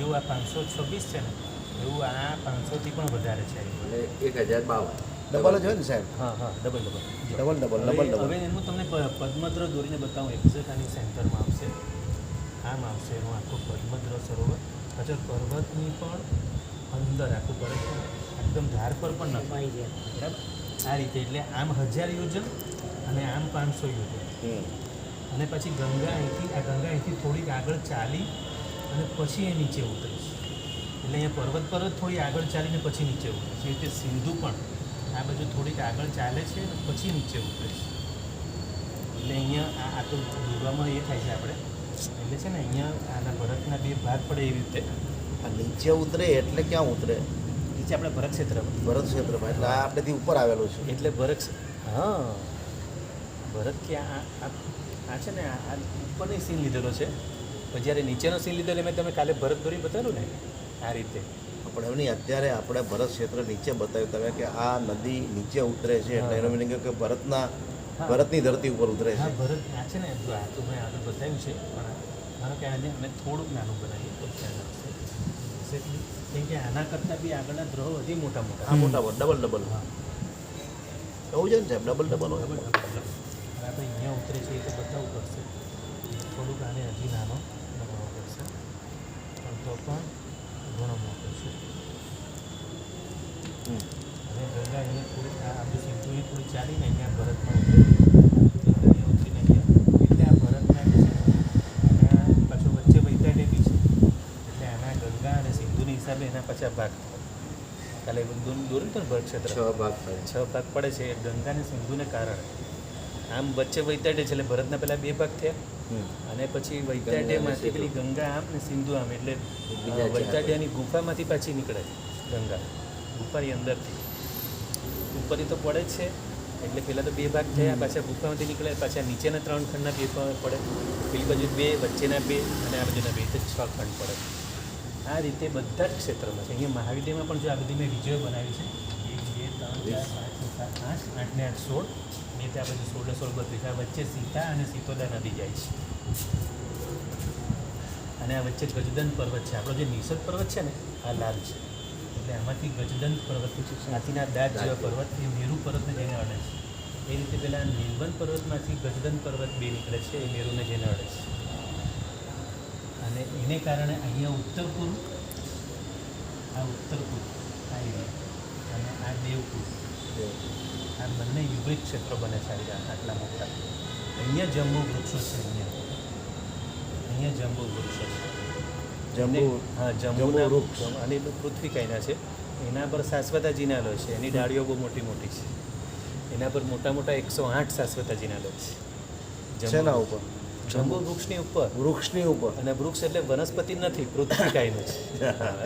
જેવું આ 526 છે ને એવું આ 500થી પણ વધારે છે. એટલે 1052 ડબલ જ હોય ને સાહેબ? હા હા double double double double double double. હવે એનું તમને પદ્મદ્ર દોરીને બતાવું. એક્ઝેક્ટ આની સેન્ટરમાં આવશે, આમ આવશે એનું આખું પદ્મદ્ર સરોવર. અચ્છા, પર્વતની પણ અંદર આખું પર્વત એકદમ ધાર પર પણ નથી, બરાબર આ રીતે. એટલે આમ 1000 યોજન અને આમ 500 યોજન. અને પછી ગંગા અહીંથી થોડીક આગળ ચાલી અને પછી એ નીચે ઉતરીશ. એટલે અહીંયા પર્વત પર જ થોડી આગળ ચાલીને પછી નીચે ઉતરીશ. એ રીતે સિંધુ પણ આ બાજુ થોડીક આગળ ચાલે છે પછી નીચે ઉતરીશ. એટલે અહીંયા આ તો દોરવામાં એ થાય છે આપણે, એટલે છે ને અહીંયા આના ભરતના 2 ભાગ પડે એવી રીતે. આ નીચે ઉતરે એટલે ક્યાં ઉતરે? નીચે આપણે ભરત ક્ષેત્રમાં, ભરત ક્ષેત્રમાં. એટલે આ આપણેથી ઉપર આવેલું છે. એટલે ભરત, હા ભરત કે આ છે ને આ ઉપરની સીન લીધેલો છે. પછી જ્યારે નીચેનો સીન લીધેલો મેં તમે કાલે ભરત દોરી બતાવેલું ને આ રીતે. પણ એમની અત્યારે આપણે ભરત ક્ષેત્ર નીચે બતાવ્યું તમે કે આ નદી નીચે ઉતરે છે, એટલે એનો મિનિંગ કે ભરતની ધરતી ઉપર ઉતરે છે. હા ભરત આ છે ને જો આ તો મેં આગળ બતાવ્યું છે, પણ માનો કે આને અમે થોડુંક નાનું બનાવીએ તો ખ્યાલ આવશે. એક્ઝેક્ટલી કેમ કે આના કરતાં બી આગળના ગ્રહો હજી મોટા મોટા. આ મોટા ડબલ ડબલ. હા એવું છે ને સાહેબ? ડબલ ડબલ હોય. હવે આપણે અહીંયા ઉતરે છે એ તો બતાવવું પડશે. થોડુંક આને હજી નાનો બનાવવો પડશે, પણ તો પણ ઘણો મોટો છે. હવે ગંગા અહીંયા થોડીક આ બધું સિંધુની થોડી ચાલીને અહીંયા ભરતમાં અહીંયા ઉતરીને અહીંયા, એટલે આ ભરતના છે અને પાછું વચ્ચે વૈતાડે બી છે. એટલે આના ગંગા અને સિંધુની હિસાબે એના પાછા ભાગ કાલે દોર્યું તો ને ભરત ક્ષેત્ર 6 ભાગ થાય. 6 ભાગ પડે છે ગંગા અને સિંધુને કારણે. આમ વચ્ચે વૈતાડે છે એટલે ભરતના પહેલાં 2 ભાગ થયા, અને પછી વૈતાડ્યમાંથી પેલી ગંગા આમ ને સિંધુ આમ, એટલે વૈતાડ્યની ગુફામાંથી પાછી નીકળે ગંગા, ગુફાની અંદરથી. ઉપરથી તો પડે જ છે, એટલે પહેલાં તો 2 ભાગ થયા, પાછા ગુફામાંથી નીકળે, પાછા નીચેના 3 ખંડના 2 પડે, પેલી બાજુ 2, વચ્ચેના 2 અને આ બાજુના 2, તો 6 ખંડ પડે. આ રીતે બધા જ ક્ષેત્રમાં છે. અહીંયા મહાવિદ્યમાં પણ જો આ બધી મેં વિડીયો બનાવી છે, 1 2 3 4 5 6 7 8 8 ને 8 16, બે ત્યાં પછી 16 16 32. આ વચ્ચે સીતા અને સીતોદા નદી જાય છે, અને આ વચ્ચે ગજદંત પર્વત છે. આપણો જે નિષદ પર્વત છે ને આ લાલ છે, એટલે આમાંથી ગજદંત પર્વત હાથીના દાંત જેવા પર્વત એ મેરુ પર્વતને જઈને અડે છે. એ રીતે પેલા નીલવંત પર્વતમાંથી ગજદંત પર્વત 2 નીકળે છે, એ મેરુને જઈને અડે છે. અને એને કારણે અહીંયા ઉત્તર પૂર્વ, આ ઉત્તર પૂર્વ આ એરિયા, અને આ દેવપુર, આ બંને યુગલિક ક્ષેત્રો બને છે આટલા મોટા. અહીંયા જંબુ વૃક્ષો છે, અહીંયા જંબુ વૃક્ષો છે. હા જંબુના વૃક્ષ, અને એ પૃથ્વી કાયના છે. એના પર શાશ્વતાજીના લો છે, એની ડાળીઓ બહુ મોટી મોટી છે. એના પર મોટા મોટા 108 શાશ્વતાજીના લો છે. શેના ઉપર? જંબુ વૃક્ષની ઉપર. વૃક્ષની ઉપર. અને વૃક્ષ એટલે વનસ્પતિ નથી, પૃથ્વી કાયનું છે.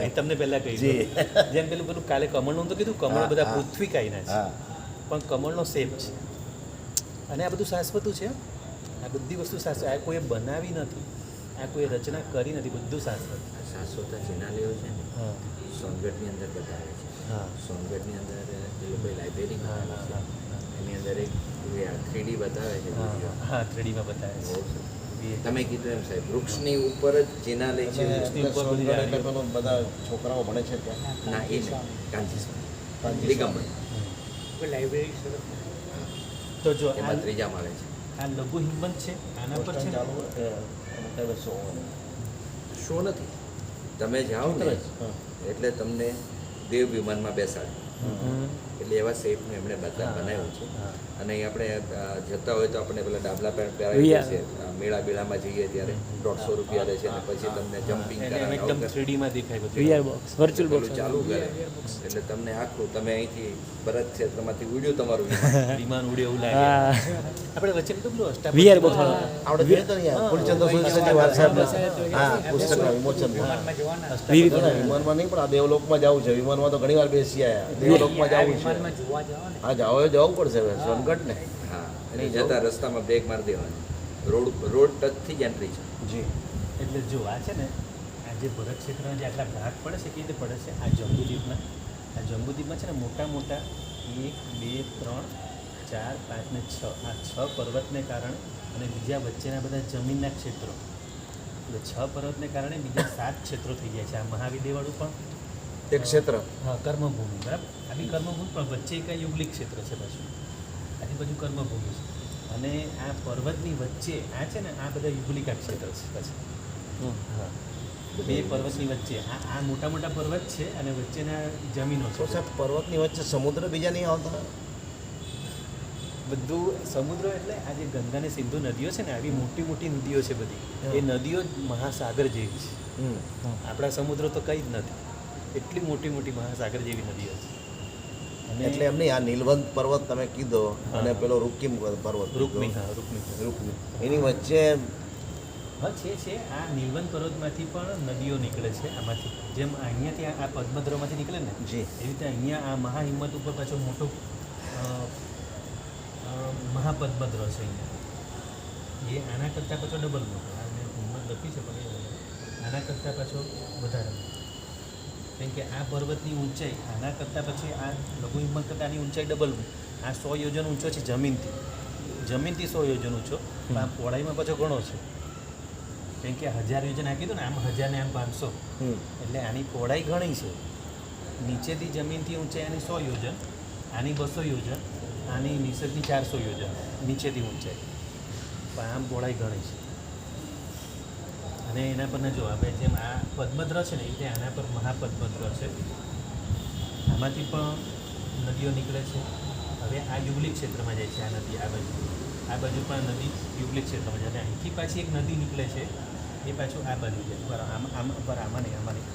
એ તમને પહેલાં કહી દીધું. જેમ પેલું કાલે કમળનું તો કીધું, કમળ બધા પૃથ્વી કાયના છે, પણ કમળનો શેપ છે. અને આ બધું શાશ્વતું છે. આ બધી વસ્તુ શાશ્વત, આ કોઈએ બનાવી નથી, આ કોઈ રચના કરી નથી, બધું શાશ્વત. શાશ્વત જિનાલયો છે ને, સોનગઢની અંદર બતાવે છે. હા સોનગઢની અંદર એ લોકો લાઇબ્રેરી બનાવે છે, એની અંદર એક 3D બતાવે છે. હા 3Dમાં બતાવે છે. તમે કીધું એમ સાહેબ, વૃક્ષની ઉપર જ જિનાલય છે. બધા છોકરાઓ ભણે છે ત્યાં. ના એ નહીં, કાંચી દિગંબર લાઇબ્રેરી. તો જો એમાં 3જા માળે છે. આ લઘુ હિમવંત છે, આના પર છે ને શો નથી. તમે જાઓ ને એટલે તમને દેવ વિમાનમાં બેસાડે, એટલે એવા શેપનું એમણે બનાવ્યું છે. અને અહીં આપણે જતા હોય તો આપણે પેલા ડાબલા પહેરાવીએ છીએ, મેળા બેળામાં જઈએ ત્યારે 150 રૂપિયા લે છે, અને પછી તમને જમ્પિંગ એકદમ 3Dમાં દેખાય બધું. VR બોક્સ, વર્ચ્યુઅલ બોક્સ ચાલુ કરે, એટલે તમને આખું તમે અહીંથી ભરત ક્ષેત્રમાંથી ઉડ્યું તમારું વિમાન ઉડે એવું લાગે. આપણે વચ્ચે તો પેલું VR બોક્સ આપણે જોઈએ તો નહીં, પૂર્ણચંદ્ર સુરજીભાઈ વારસાહેબના પુસ્તકના વિમોચનમાં. વિમાનમાં નહીં, પણ આ દેવલોકમાં જવું છે. વિમાનમાં તો ઘણી વાર બેસી આવ્યા, દેવલોકમાં જવું છે. હા જવું પડશે હવે સોનગઢ ને. હા, અને જતા રસ્તામાં બ્રેક મારી દેવાની. રોડ ટચથી જ એન્ટ્રી છે. જી. એટલે જો આ છે ને, આ જે ભરત ક્ષેત્રના જે આટલા ભાગ પડે છે, કેવી રીતે પડે છે? આ જંબુદ્વીપના, આ જંબુદ્વીપમાં છે ને મોટા મોટા 1 2 3 4 5 ને 6, આ 6 પર્વતને કારણે, અને બીજા વચ્ચેના બધા જમીનના ક્ષેત્રો, એટલે 6 પર્વતને કારણે બીજા 7 ક્ષેત્રો થઈ જાય છે. આ મહાવિદ્યવાળું પણ એક ક્ષેત્ર. હા, કર્મભૂમિ, બરાબર. આ બી કર્મભૂમિ, પણ વચ્ચે એક યુગલિક ક્ષેત્ર છે પાછું. આથી બધું કર્મભૂમિ છે. અને આ પર્વતની વચ્ચે આ છે ને, આ બધા યુગલિકા ક્ષેત્ર છે પાછું. હા, બે પર્વતની વચ્ચે આ મોટા મોટા પર્વત છે અને વચ્ચેના જમીનો તો છે. સાહેબ પર્વતની વચ્ચે સમુદ્ર બીજા નહીં આવતા? બધું સમુદ્ર એટલે આ જે ગંગા અને સિંધુ નદીઓ છે ને, આવી મોટી મોટી નદીઓ છે બધી. એ નદીઓ જ મહાસાગર જેવી છે. આપણા સમુદ્ર તો કંઈ જ નથી. એટલી મોટી મોટી મહાસાગર જેવી નદીઓ છે. અને એટલે એમની આ નીલવંત પર્વત તમે કીધો અને પેલો રૂકમી પર્વત રૂકમી, હા, રૂકમી. રૂકમી એની વચ્ચે હા, છે. આ નીલવંત પર્વતમાંથી પણ નદીઓ નીકળે છે. આમાંથી જેમ અહીંયાથી આ પદ્મદ્રમાંથી નીકળે ને, જી. એવી રીતે અહીંયા આ મહાહિંમત ઉપર પાછો મોટો મહાપદ્મદ્ર છે અહીંયા. એ આના કરતાં પાછો ડબલ મોટો. આ મેં હિંમત લખી છે પણ એ આના કરતાં પાછો વધારે. કેમ કે આ પર્વતની ઊંચાઈ આના કરતાં પછી આ લઘુ હિંમત કરતાં આની ઊંચાઈ ડબલ. આ 100 યોજન ઊંચો છે જમીનથી 100 યોજન ઊંચો, પણ આ પહોળાઈમાં પાછો ઘણો છે. કેમ કે 1000 યોજન આ કીધું ને, આમ 1000 ને આમ 500, એટલે આની પહોળાઈ ઘણી છે. નીચેથી જમીનથી ઊંચાઈ આની 100 યોજન, આની 200 યોજન, આની નિસર્ગની 400 યોજન નીચેથી ઊંચાઈ, પણ આમ પહોળાઈ ઘણી છે. અને એના પર જો આપણે જેમ આ પદ્મદ્ર છે ને, એ રીતે આના પર મહાપદ્મદ્ર છે. આમાંથી પણ નદીઓ નીકળે છે. હવે આ યુગલિક ક્ષેત્રમાં જાય છે આ નદી. આ બાજુ પણ નદી યુગલિક ક્ષેત્રમાં જાય. અને અહીંથી પાછી એક નદી નીકળે છે, એ પાછું આ બાજુ જાય. બરાબર, આમાં નહીં.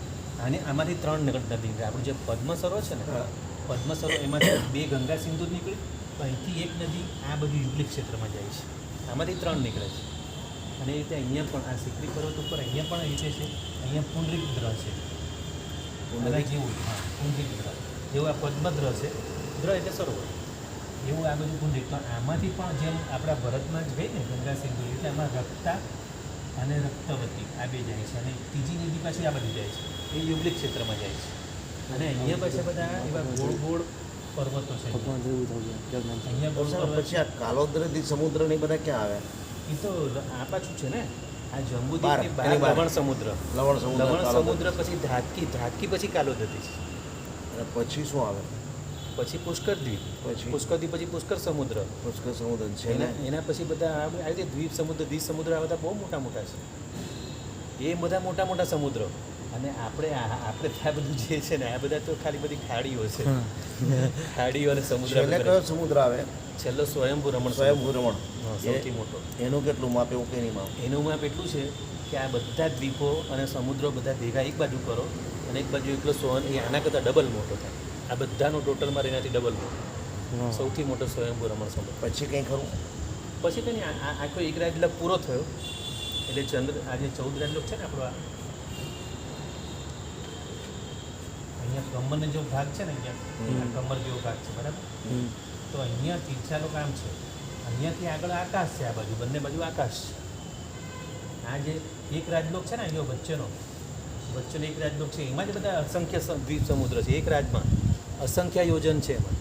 અને આમાંથી 3 નદી નીકળે. આપણું જે પદ્મ સરોવર છે ને, પદ્મ સરોવર એમાંથી 2 ગંગા સિંધુ નીકળી, પણ અહીંથી એક નદી આ બધું યુગલિક ક્ષેત્રમાં જાય છે. આમાંથી 3 નીકળે છે. અને એ રીતે અહીંયા પણ આ સિકરી પર્વત ઉપર અહીંયા પણ એ રીતે છે. અહીંયા પુંડરીક દ્ર છે. આના જેવું, હા, પુંડરીક દ્ર જેવું આ પદ્મદ્ર છે. દ્ર એટલે સરોવર, એવું આ બધું પુંડરીક. તો આમાંથી પણ જેમ આપણા ભરતમાં જ ગઈ ને ગંગા સિંધુ, એ રીતે આમાં રક્તા અને રક્તવતી આ બે જાય છે. અને ત્રીજી નદી પાછી આ બધી જાય છે, એ યુગલિક ક્ષેત્રમાં જાય છે. અને અહીંયા પછી બધા એવા ગોળ ગોળ પર્વતો છે. અહીંયા ગોળ પર્વત પછી આ કાલોદ્રથી સમુદ્ર ને બધા ક્યાં આવે? એ તો આ પાછું છે ને, આ જંબુદ્વીપ બહાર, ની એની બહાર. લવણ સમુદ્ર, લવણ સમુદ્ર પછી ધાતકી પછી કાલોદતી છે. અને પછી શું આવે? પછી પુષ્કર દ્વીપ, પછી? પુષ્કર દ્વીપ પછી પુષ્કર સમુદ્ર. પુષ્કર સમુદ્ર છે ને? એના પછી બધા આ રીતે દ્વીપ સમુદ્ર, દ્વીપ સમુદ્ર આ બધા બહુ મોટા મોટા છે. એ બધા મોટા મોટા સમુદ્રો. અને આપણે ત્યાં બધું જે છે ને, આ બધા તો ખાલી બધી ખાડીઓ છે. ખાડીઓ અને સમુદ્ર. છેલ્લે કયો સમુદ્ર આવે? છેલ્લો સ્વયંભૂ રમણ. સ્વયંભૂ રમણ સૌથી મોટો. એનું કેટલું માપ? એવું કંઈ નહીં માપ. એનું માપ એટલું છે કે આ બધા દ્વીપો અને સમુદ્રો બધા ભેગા એક બાજુ કરો અને એક બાજુ એકલો સોન, એ આના કરતાં ડબલ મોટો થાય. આ બધાનો ટોટલમાં એનાથી ડબલ મોટો. સૌથી મોટો સ્વયંભૂ રમણ સમુદ્ર. પછી કંઈ ખરું? પછી કંઈ નહીં. આખો એક રાજલોક પૂરો થયો એટલે આજે 14 રાજલોક છે ને આપણો, અહીંયા કમરનો જેવો ભાગ છે ને, અહીંયા કમર જેવો ભાગ છે, બરાબર. તો અહીંયા તીર્થાલોક આમ છે, અહીંયાથી આગળ આકાશ છે. આ બાજુ બંને બાજુ આકાશ છે. આ જે એક રાજલોક છે ને, અહીંયા વચ્ચેનો એક રાજલોક છે, એમાં જ બધા અસંખ્ય દ્વીપ સમુદ્ર છે. એક રાજમાં અસંખ્ય યોજન છે એમાં.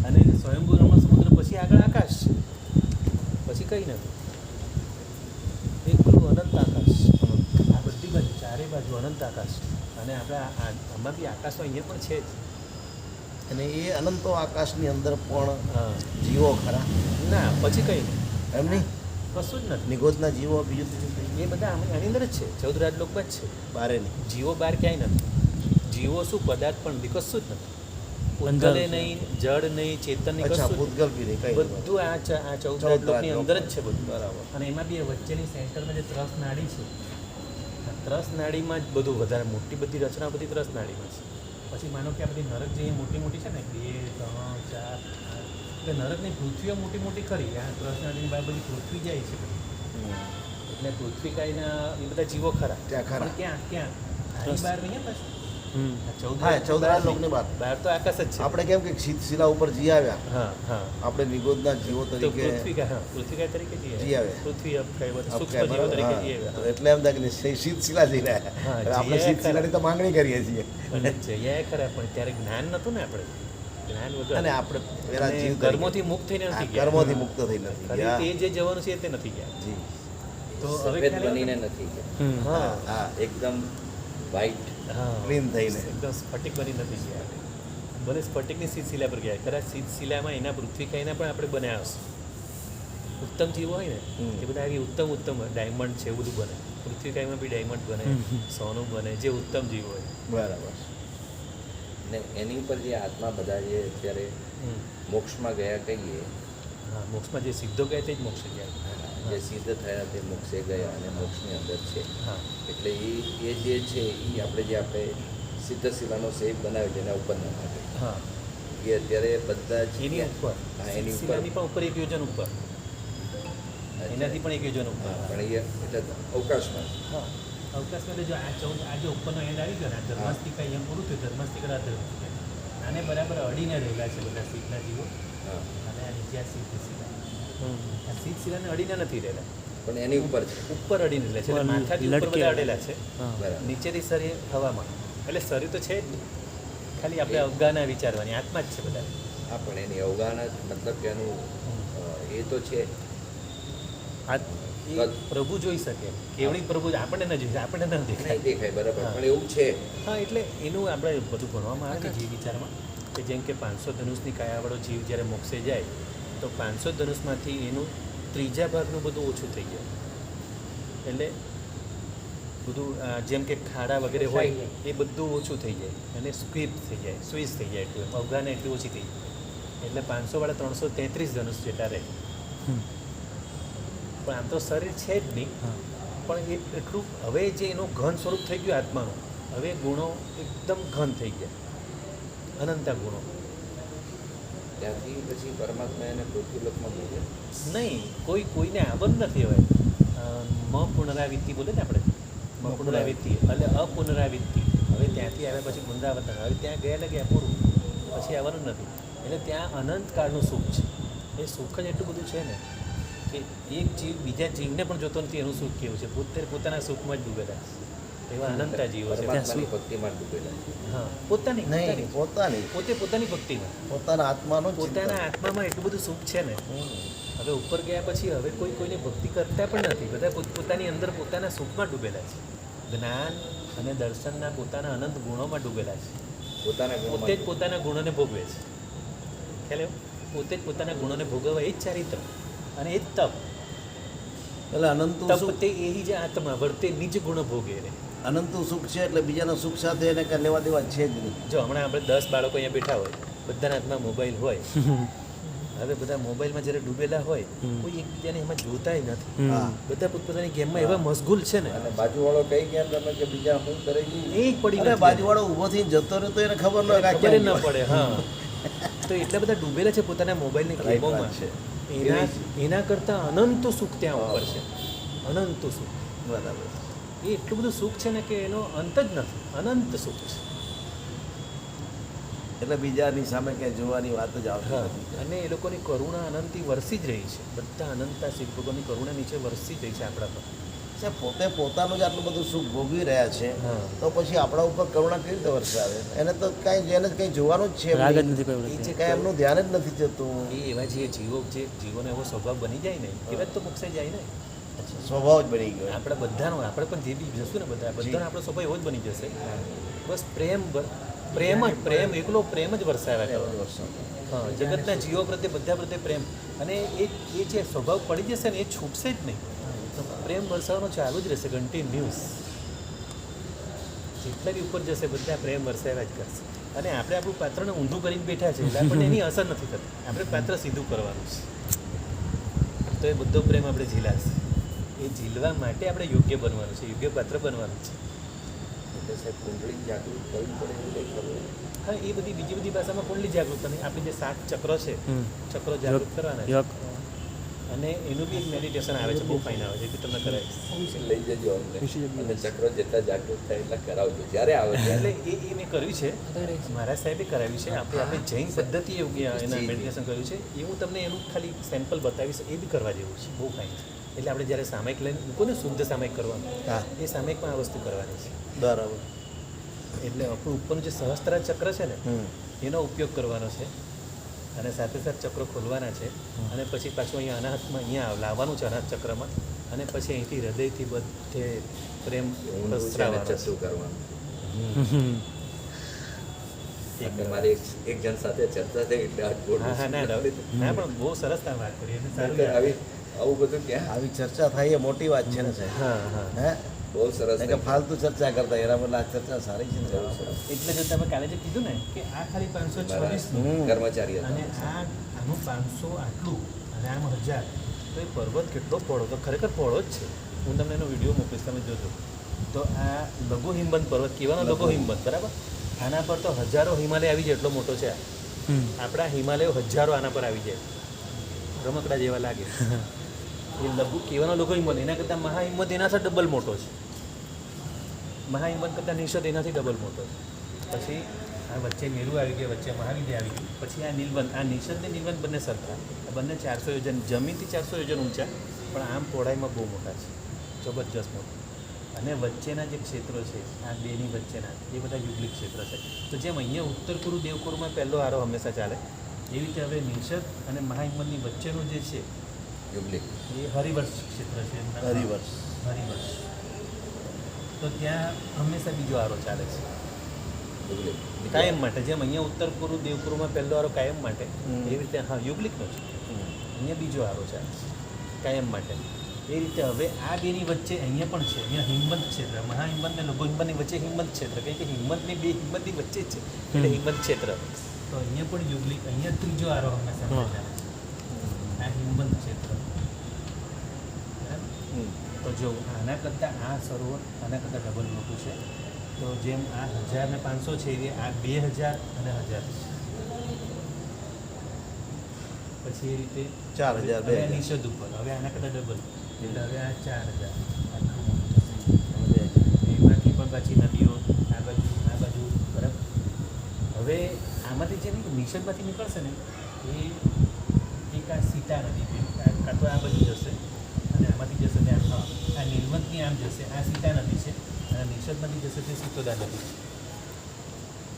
અને સ્વયંભૂ રમણ સમુદ્ર પછી આગળ આકાશ છે, પછી કંઈ નથી. એકલું અનંત આકાશ. આ બધી બાજુ ચારે બાજુ અનંત આકાશ. અને આપણે આમાં બી આકાશ તો અહીંયા પણ છે જ. અને એ અનંતો આકાશની અંદર પણ જીવો ખરા? ના, પછી કંઈ નહીં. એમ નહીં, કશું જ નથી. નિગોદના જીવો બીજું ત્રીજું એ બધા આની અંદર જ છે. 14 રાજલોકમાં જ છે. બારે નહીં. જીવો બહાર ક્યાંય નથી. જીવો શું પદાર્થ પણ બી કશું જ નથી. પૂતગલે નહીં, જળ નહીં, ચેતન નહીં, અચ્છા, કશું જ ભૂતગલ બી નહીં, કઈ નહીં. બધું આ 14 રાજલોકની અંદર જ છે બધું. બરાબર. અને એમાં બી વચ્ચેની સેન્ટરમાં જે ત્રસ નાડી છે, આ ત્રસ નાડીમાં જ બધું વધારે મોટી બધી રચના બધી ત્રસ નાડીમાં છે. પછી માનો કે આ બધી નરક જે મોટી મોટી છે ને, 2, 3, 4, એટલે નરકની પૃથ્વીઓ મોટી મોટી ખરી. આ ત્રસ નાડીની બહાર બધી પૃથ્વી જાય છે બધી. એટલે પૃથ્વી કાંઈના એ બધા જીવો ખરા. ત્યાં ખરા. પણ ક્યાં આની બહાર નહીં પાછું. હા, 14 રાજલોકની વાત. બહાર તો આકાશ જ છે. આપણે કેમ કે શીલા ઉપર જી આવ્યા, હા. આપણે નિગોદના જીવો તો તરીકે પૃથ્વી તરીકે જી આવ્યા. પૃથ્વી સૂક્ષ્મ જીવો તરીકે જી આવ્યા. તો એટલે એમ થાય કે શીલા જઈ રહ્યા. હા, હવે આપણે જીયા શીલાની તો માંગણી કરીએ છીએ. અને જયા ખરા, પણ ત્યારે જ્ઞાન નહોતું ને. આપણે જ્ઞાન વગર અને આપણે પેલા અને જીવ કર્મોથી મુક્ત થઈને નથી ગયા. કર્મોથી મુક્ત થઈ નથી ખાલી ગયા. તે જે જવાનું છે તે નથી ગયા. જી. તો હવે સફેદ ખ્યાલ આવ્યો બનીને ને? નથી હા હા એકદમ વ્હાઈટ. હા ક્લીન થઈને એકદમ સ્ફટિક બની નથી ગયા ભલે સ્ફટિકની શીલા પર ગયા કદાચ શીલામાં એના પૃથ્વીકાયના પણ આપણે બનાવ્યા હશે ઉત્તમ જીવો હોય ને હમ. એ બધા આવી ઉત્તમ ડાયમંડ છે એવું બધું બને પૃથ્વીકાયમાં બી ડાયમંડ બને સોનું બને જે ઉત્તમ જીવો હોય બરાબર ને એની ઉપર જે આત્મા બધા જે અત્યારે મોક્ષમાં ગયા કહીએ, હા મોક્ષમાં જે સિદ્ધો ગયા તે જ મોક્ષ ગયા જે સિદ્ધ થયા તે મોક્ષે ગયા અને મોક્ષની અંદર છે. હા એટલે એ જે છે એ આપણે સિદ્ધ શિલાનો શેપ બનાવ્યો જેના ઉપર ન থাকে હા એ અત્યારે બધા જ એની ઉપર હા એની ઉપર શિલાની પણ ઉપર એક યોજન ઉપર એનાથી પણ એક યોજન ઉપર હા, પણ એ એટલે અવકાશમાં હા અવકાશમાં જો આ જે ઉપરનો એન્ડ આવી ગયો ને ધર્માસ્તિકા અહીંયા પૂરું થયું ધર્માસ્તિકા ધર્માસ્તિકા આને બરાબર અડીને રહેલા છે બધા શીખના જીવો હા અને આ નીચે આ સિદ્ધ શિલા આ સિદ્ધ શિલાને અડીને નથી રહેલા પણ એની ઉપર છે. ઉપર અડીને રહેલા છે એટલે માથાથી ઉપર બધા અડેલા છે બરાબર. નીચેથી શરીર હવામાં એટલે શરીર તો છે જ નહીં ખાલી આપણે અવગાના વિચારવાની આત્મા જ છે બધા હા પણ એની અવગાહના જ મતલબ કે એનું એ તો છે એ પ્રભુ જોઈ શકે કેવડી પ્રભુ આપણને ન જોઈ આપણને ન દેખાય નહીં દેખાય બરાબર હા. પણ એવું છે. હા એટલે એનું આપણે બધું ભણવામાં આવે ને જીવ વિચારમાં કે જેમ કે 500 ધનુષની કાયાવાળો જીવ જ્યારે મોક્ષે જાય તો 500 ધનુષમાંથી એનું ત્રીજા ભાગનું બધું ઓછું થઈ જાય એટલે બધું જેમ કે ખાડા વગેરે હોય એ બધું ઓછું થઈ જાય અને સ્ક્વીપ થઈ જાય સ્વીઝ થઈ જાય એટલું અવગાને એટલી ઓછી થઈ જાય એટલે 500 વાળા 333 ધનુષ જેટલા રહે પણ આમ તો શરીર છે જ નહીં પણ એ એટલું હવે જે એનું ઘન સ્વરૂપ થઈ ગયું આત્માનું હવે ગુણો એકદમ ઘન થઈ ગયા અનંતા ગુણો ત્યાંથી પછી પરમાત્મા એને પૃથ્વીલોકમાં મૂકે. નહીં કોઈને આવવાનું નથી હવે મ પુનરાવૃત્તિ બોલે ને આપણે મ પુનરાવૃત્તિ એટલે અપુનરાવૃત્તિ હવે ત્યાંથી આવ્યા પછી પુનરાવર્તન હવે ત્યાં ગયા ગયા પૂરું પછી આવવાનું નથી એટલે ત્યાં અનંત કાળનું સુખ છે એ સુખ જ એટલું બધું છે ને કે એક જીવ બીજા જીવને પણ જોતો નથી એનું સુખ કેવું છે પોતાના સુખમાં જ ડૂબેલા છે એવા અનંતા જીવો છે પરમાત્માની ભક્તિમાં ડૂબેલા છે. હા પોતાની નહીં પોતાની પોતાની ભક્તિમાં પોતાના આત્માનો જ પોતાના આત્મામાં એટલું બધું સુખ છે ને હવે ઉપર ગયા પછી હવે કોઈને ભક્તિ કરતા પણ નથી બધા પોતાની અંદર પોતાના સુખમાં ડૂબેલા છે જ્ઞાન અને દર્શનના પોતાના અનંત ગુણોમાં ડૂબેલા છે પોતાના પોતે જ ગુણમાં પોતાના ગુણોને ભોગવે છે ખ્યાલ આવ્યો? પોતે જ પોતાના ગુણોને ભોગવવા એ જ ચારિત્ર અને એ જ તપ એટલે અનંતું તપ સુખ તે એ જ આત્મા વર્તે નિજ ગુણ ભોગે રે અનંતું સુખ છે એટલે બીજાના સુખ સાથે એને કાંઈ લેવા દેવા છે જ નહીં. જો હમણાં આપણે 10 બાળકો અહીંયા બેઠા હોય બધાના હાથમાં મોબાઈલ હોય હવે બધા મોબાઈલમાં જ્યારે ડૂબેલા હોય કોઈ એકબીજાને એમાં જોતાય નથી હા બધા પોતપોતાની ગેમમાં એવા મશગુલ છે ને અને બાજુવાળો કઈ ગયા તમે કે બીજા શું કરે છે એ પડી અરે નથી. બાજુવાળો ઊભો થઈને જતો રહ્યો તો એને ખબર ન હોય કે આ ખબર ક્યાં ન પડે હા તો એટલા બધા ડૂબેલા છે પોતાના મોબાઈલની Right ગેમોમાં વાત છે. એના કરતાં અનંત સુખ ત્યાં ઉપર છે અનંત સુખ ગયો. બરાબર એ એટલું બધું સુખ છે ને કે એનો અંત જ નથી અનંત સુખ છે એટલે બીજાની સામે ક્યાંય જોવાની વાત જ આવતી હા નથી. અને એ લોકોની કરુણા અનંતી વરસી જ રહી છે બધા અનંતા શિવ ભગવાનની કરુણા નીચે વરસી જ રહી છે આપણા પર સાહેબ, પોતે પોતાનું જ આટલું બધું સુખ ભોગવી રહ્યા છે હા. તો પછી આપણા ઉપર કરુણા કેવી રીતે વરસાવે એને તો કાંઈ એને કંઈ જોવાનું જ છે રાગ જ એમની. નથી કોઈ એ વખતે. જે કાંઈ એમનું ધ્યાન જ નથી જતું એ એવા જે જીવોનો એવો સ્વભાવ બની જાય ને એવા જ તો મોક્ષે જાય ને સ્વભાવ જ બની ગયો આપણા બધાનો આપણે પણ જે બી જશું ને બધાનો આપણો સ્વભાવ એવો જ બની જશે બસ પ્રેમ એકલો પ્રેમ જ વરસાવ્યા કરે. હા જગતના જીવો પ્રત્યે બધા પ્રત્યે પ્રેમ અને એ જે સ્વભાવ પડી જશે ને એ છૂટશે જ નહીં પ્રેમ વરસાવવાનો ચાલુ જ રહેશે કન્ટિન્યુઅસ જેટલા બી ઉપર જશે બધા પ્રેમ વરસાવ્યા જ કરશે અને આપણે આપણું પાત્રને ઊંધું કરીને બેઠા છે એટલે આપણને એની અસર નથી થતી આપણે પાત્ર સીધું કરવાનું છે તો એ બધો પ્રેમ આપણે ઝીલાશે એ ઝીલવા માટે આપણે યોગ્ય બનવાનું છે યોગ્ય પાત્ર બનવાનું છે એટલે સાહેબ કુંડળી જાગૃત કરવી પડે એવું કંઈ ખબર હા એ બધી બીજી બધી ભાષામાં કુંડલી જાગૃત અને આપણી જે 7 ચક્રો છે ચક્રો જાગૃત કરવાના છે યક. અને એનું બી એક મેડિટેશન આવે છે બહુ ફાઇન આવે છે એ બી તમને કરાવીશ લઈ જજો અમને અને ચક્રો જેટલા જાગૃત થાય એટલા કરાવજો જ્યારે આવે ત્યારે એટલે એ મેં કર્યું છે મારા સાહેબે કરાવ્યું છે આપણે જૈન પદ્ધતિ એના મેડિટેશન કર્યું છે એ હું તમને એનું ખાલી સેમ્પલ બતાવીશ એ બી કરવા જેવું છે બહુ ફાઇન છે એટલે આપણે જ્યારે સામાયિક લઈને મૂકો ને શુદ્ધ સામાયિક કરવાનું હા એ સામાયિકમાં આ વસ્તુ કરવાની છે બરાબર એટલે આપણું ઉપરનું જે સહસ્ત્રા ચક્ર છે ને હમ. એનો ઉપયોગ કરવાનો છે અને સાથે સાથે ચક્રો ખોલવાના છે અને પછી પાછું અહીંયા અનાહતમાં અહીંયા લાવવાનું છે અનાહત ચક્રમાં અને પછી અહીંથી હૃદયથી બધે પ્રેમ ઊંડું છે ને પ્રસરાવાનો છે. ચતું કરવાનું અને મારી એક જણ સાથે ચર્ચા થઈ એટલે આ બોલું હા હા છું. ના ના પણ બહુ સરસ તમે વાત કરી અને સારું નહીંતર આવી આવું બધું ક્યાં આવી ચર્ચા થાય એ મોટી વાત છે ને સાહેબ. હા હા હે બહુ સરસ નહીં કે ફાલતુ ચર્ચા કરતા એના બદલે આ ચર્ચા સારી છે ને બહુ સરસ. એટલે જો તમે કાલે જે કીધું ને કે આ ખાલી 526 નું હમ. કર્મચારી અને હતા આનું 500 આટલું અને આમ 1000 તો એ પર્વત કેટલો પહોળો તો ખરેખર પહોળો જ છે. હું તમને એનો વિડીયો મોકલીશ, તમે જોજો. તો આ લઘુ હિમવંત પર્વત કહેવાનો લઘુ હિમવંત, બરાબર. આના પર તો હજારો હિમાલય આવી જાય એટલો મોટો છે આ. આપણા હિમાલયો હજારો આના પર આવી જાય, રમકડા જેવા લાગે. એ લઘુ કહેવાનો લઘુ હિમવંત, એના કરતાં મહાહિમવંત એનાથી ડબલ મોટો છે. મહાહિમવંત કરતાં નિષદ એનાથી ડબલ મોટો છે. પછી આ વચ્ચે મેરુ આવી ગયું, વચ્ચે મહાવિદ્ય આવી ગયું, પછી આ નીલવંત, આ નિષદ ને નીલવંત બંને સરખા. આ બંને 400 યોજન, જમીનથી 400 યોજન ઊંચા, પણ આમ પહોળાઈમાં બહુ મોટા છે, જબરજસ્ત મોટા. અને વચ્ચેના જે ક્ષેત્રો છે આ બેની વચ્ચેના એ બધા યુગલિક ક્ષેત્ર છે. તો જેમ અહીંયા ઉત્તર કુરુ દેવકુરુમાં પહેલો આરો હંમેશા ચાલે, એવી રીતે હવે નિષદ અને મહાહિમવંતની વચ્ચેનું જે છે યુગલિક એ હરિવર્ષ ક્ષેત્ર છે. હરિવર્ષ. હરિવર્ષ. તો ત્યાં હંમેશા બીજો આરો ચાલે છે યુગલિક કાયમ માટે. જેમ અહીંયા ઉત્તર કુરુ દેવકુરુમાં પહેલો આરો કાયમ માટે, એવી રીતે હા યુગલિકનો છે. અહીંયા બીજો આરો ચાલે છે કાયમ માટે. એ રીતે હવે આ બેની વચ્ચે અહીંયા પણ છે, અહીંયા હિમવંત ક્ષેત્ર, મહાહિમવંત અને લઘુ હિમવંતની વચ્ચે હિમવંત ક્ષેત્ર, કારણ કે હિમવંતની બે હિમવંતની વચ્ચે જ છે એટલે હિમવંત ક્ષેત્ર. તો અહીંયા પણ યુગલિક, અહીંયા ત્રીજો આરો હંમેશા ચાલે છે, આ હિમવંત ક્ષેત્ર. તો જો આના કરતાં આ સરોવર આના કરતાં ડબલ મોટું છે. તો જેમ આ 1000 ને 500 છે એ આ 2000 અને 1000 છે. પછી એ રીતે 4000, હવે 2000. નિષદ ઉપર હવે આના કરતાં ડબલ, એટલે હવે આ 4000 એમાંથી પણ પાછી નદીઓ આ બાજુ બરાબર. હવે આમાંથી જે નિષદમાંથી નીકળશે ને એ એક આ સીતા નદી, કાં તો આ બાજુ જશે અને આમાંથી જશે તે આ નીલવંતની આમ જશે, આ સીતા નદી છે, અને નિષદમાંથી જશે તે સિતોદા નદી છે.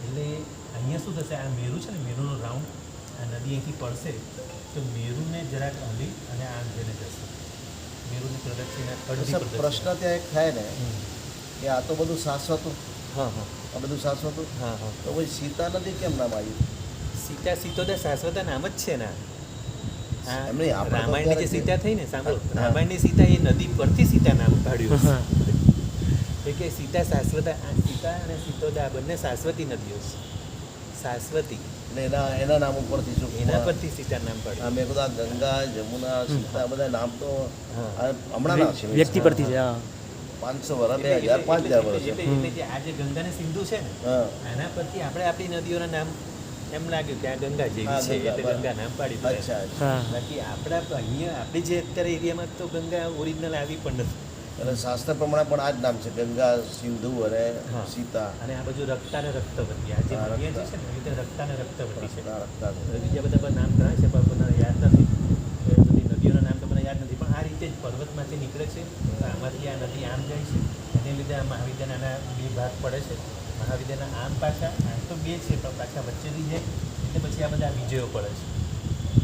એટલે અહીંયા શું થશે, આ મેરુ છે ને, મેરુનો રાઉન્ડ, આ નદી અહીંથી પડશે તો મેરુને જરાક હલી અને આમ જઈને જશે. મેરુની પ્રદક્ષિણા અડધી સાહેબ, પ્રશ્ન ત્યાં એક થાય ને કે આ તો બધું શાશ્વત હતું, હા હા આ બધું શાશ્વત હતું, હા હા. તો પછી સીતા નદી કેમ નામ આવ્યું? સીતા સિતોદા શાશ્વત નામ જ છે ને. આ એમ નહીં, આપણે તો રામાયણની જે અત્યારે સીતા થઈ ને, સાંભળો, હા. રામાયણની સીતા એ નદી પરથી સીતા નામ કાઢ્યું. એ કે સીતા શાશ્વત, આ સીતા અને સિતોદા આ બંને શાશ્વતી નદીઓ છે, શાશ્વતી. એટલે એના નામ ઉપરથી શું એના પરથી સીતા નામ હા, પાડ્યું. મેં કીધું આ ગંગા, જમુના, સીતા બધા નામ તો હા. આ હમણાંના છે. વ્યક્તિ પરથી છે. હા 500 વર્ષ, 2000, 5000 વર્ષ. એટલે જે આ જે ગંગા ને સિંધુ છે ને, હા, આના પરથી આપણે આપણી નદીઓના નામ એમ લાગ્યું કે આ ગંગા જેવી હા, છે ગંગા, એટલે બરાબર. ગંગા નામ પાડી દીધું. અચ્છા અચ્છા. હા બાકી આપણા અહીંયા આપણી જે અત્યારે એરિયામાં તો ગંગા ઓરિજિનલ આવી પણ નથી. એટલે શાસ્ત્ર પ્રમાણે પણ આ જ નામ છે, ગંગા, સિંધુ અને હા. સીતા. અને આ બાજુ રક્તા ને રક્તવતી, આ જે હા, નદીઓ જે રક્તા. છે ને એ રીતે રક્તા ને રક્તવતી છે. રક્તા, રક્તા. હવે બીજા બધા પણ નામ ઘણા છે પણ મને યાદ નથી, એ બધી નદીઓના નામ તો મને યાદ નથી, પણ આ રીતે જ પર્વતમાંથી નીકળે છે. તો આમાંથી આ નદી આમ જાય છે, એને લીધે આ મહાવિદ્યાના બે ભાગ પડે છે. મહાવિદ્યાના આમ પાછા, આમ તો બે છે પણ પાછા વચ્ચેથી જાય એટલે પછી આ બધા વિજયો પડે છે.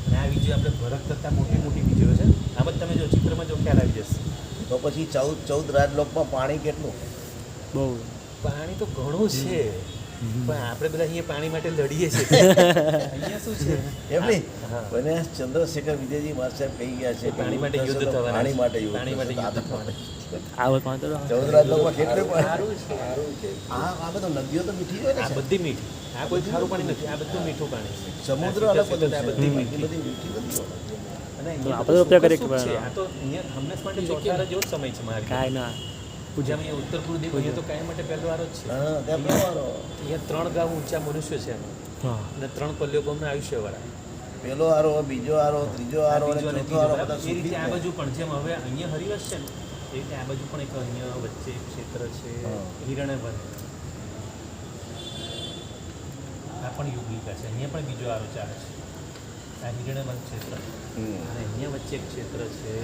અને આ વિજયો આપણે ભરત કરતાં મોટી મોટી વિજયો છે. આમ જ તમે જો ચિત્રમાં જો ખ્યાલ આવી જશે. તો પછી 14 રાજલોકમાં પાણી કેટલું? બહુ પાણી તો ઘણું છે પણ આપણે બધા અહીંયા પાણી માટે લડીએ છીએ. અહીંયા શું છે એમ નહીં, હા. મને ચંદ્રશેખર વિજયજી મારા સાહેબ કહી ગયા છે કે પાણી માટે યુદ્ધ યુદ્ધ થશે તો થવાના પાણી છે. માટે યુદ્ધ પાણી માટે થશે. યુદ્ધ થવાના આવત પાંચ તો 14 રાજલોકમાં કેટલું પાણી? સારું છે. સારું છે આ બધું નદીઓ તો મીઠી હોય ને આ સાહેબ? બધી મીઠી, આ કોઈ ખારું પાણી નથી, આ બધું મીઠું પાણી છે. સમુદ્ર આ અલગ સીધા બધું સીધા છે. આ બધી એટલી મીઠી. બધી મીઠી નદીઓ. અને તો અહીંયા આપણે તો ઉપયોગ કરીએ સુખ કે છે. આ તો અહીંયા હંમેશ માટે ચોથારો જેવો જ સમય છે મારી. કાંઈ ના જેમ અહીંયા ઉત્તર પૂર્વ દેવ અહીંયા તો કાયમ માટે પહેલો વારો જ છે. હા, ત્યાં પેલો અહીંયા 3 ગાઉ ઊંચા મનુષ્ય છે એમાં. હા અને 3 પલ્યોગમના આયુષ્યવાળા. પેલો આરો, બીજો આરો, ત્રીજો આરો અને બીજો અને ચોથો આરો ત્રીજો બધા બરાબર. એ રીતે આ સુખી બાજુ પણ જેમ હવે અહીંયા હરિવર્ષ છે ને એ રીતે આ બાજુ પણ એક અહીંયા વચ્ચે એક ક્ષેત્ર છે હા. હિરણ્યવન. આ પણ યુગલિકા છે, અહીંયા પણ બીજો આરો ચાલે છે. આ હિરણ્યવન ક્ષેત્ર હમ. અને અહીંયા વચ્ચે એક ક્ષેત્ર છે,